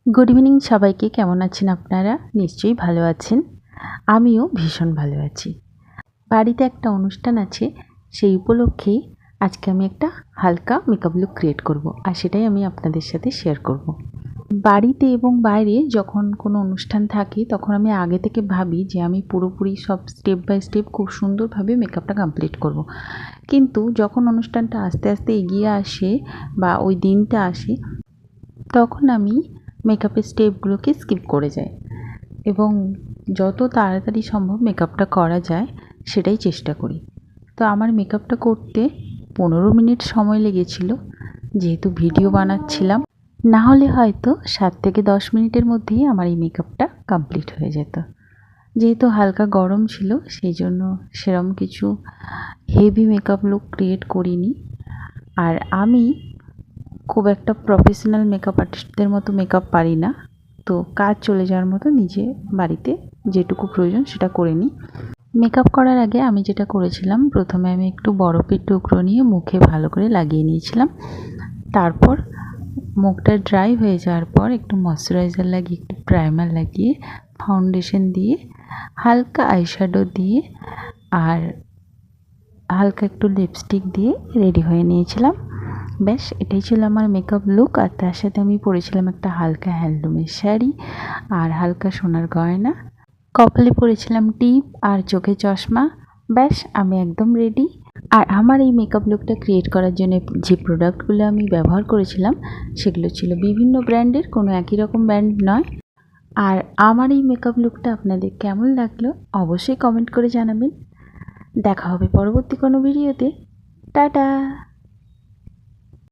Good evening সবাইকে। কেমন আছেন আপনারা? নিশ্চয়ই ভালো আছেন। আমিও ভীষণ ভালো আছি। বাড়িতে একটা অনুষ্ঠান আছে, সেই উপলক্ষেই আজকে আমি একটা হালকা মেকআপ লুক ক্রিয়েট করব, আর সেটাই আমি আপনাদের সাথে শেয়ার করব। বাড়িতে এবং বাইরে যখন কোনো অনুষ্ঠান থাকে তখন আমি আগে থেকে ভাবি যে আমি পুরোপুরি সব স্টেপ বাই স্টেপ খুব সুন্দরভাবে মেকআপটা কমপ্লিট করব। কিন্তু যখন অনুষ্ঠানটা আস্তে আস্তে এগিয়ে আসে বা ওই দিনটা আসে, তখন আমি মেকআপের স্টেপগুলোকে স্কিপ করে যাই এবং যত তাড়াতাড়ি সম্ভব মেকআপটা করা যায় সেটাই চেষ্টা করি। তো আমার মেকআপটা করতে 15 মিনিট সময় লেগেছিল, যেহেতু ভিডিও বানাচ্ছিলাম। না হলে হয়তো 7 থেকে 10 মিনিটের মধ্যেই আমার এই মেকআপটা কমপ্লিট হয়ে যেত। যেহেতু হালকা গরম ছিল সেই জন্য সেরকম কিছু হেভি মেকআপ লুক ক্রিয়েট করিনি। আর আমি খুব একটা প্রফেশনাল মেকআপ আর্টিস্টদের মতো মেকআপ পারি না, তো কাজ চলে যাওয়ার মতো নিজে বাড়িতে যেটুকু প্রয়োজন সেটা করে নিই। মেকআপ করার আগে আমি যেটা করেছিলাম, প্রথমে আমি একটু বরফের টুকরো নিয়ে মুখে ভালো করে লাগিয়ে নিয়েছিলাম। তারপর মুখটা ড্রাই হয়ে যাওয়ার পর একটু ময়শ্চারাইজার লাগিয়ে, একটু প্রাইমার লাগিয়ে, ফাউন্ডেশন দিয়ে, হালকা আইশ্যাডো দিয়ে আর হালকা একটু লিপস্টিক দিয়ে রেডি হয়ে নিয়েছিলাম। ব্যাস এটাই ছিল আমার মেকআপ লুক। আর তার সাথে আমি পরেছিলাম একটা হালকা হ্যান্ডলুমের শাড়ি আর হালকা সোনার গয়না, কপালে পরেছিলাম টিপ আর চোখে চশমা। ব্যাস আমি একদম রেডি। আর আমার এই মেকআপ লুকটা ক্রিয়েট করার জন্য যে প্রোডাক্টগুলো আমি ব্যবহার করেছিলাম সেগুলো ছিল বিভিন্ন ব্র্যান্ডের, কোনো একই রকম ব্র্যান্ড নয়। আর আমার এই মেকআপ লুকটা আপনাদের কেমন লাগলো অবশ্যই কমেন্ট করে জানাবেন। দেখা হবে পরবর্তী কোনো ভিডিওতে। টাটা।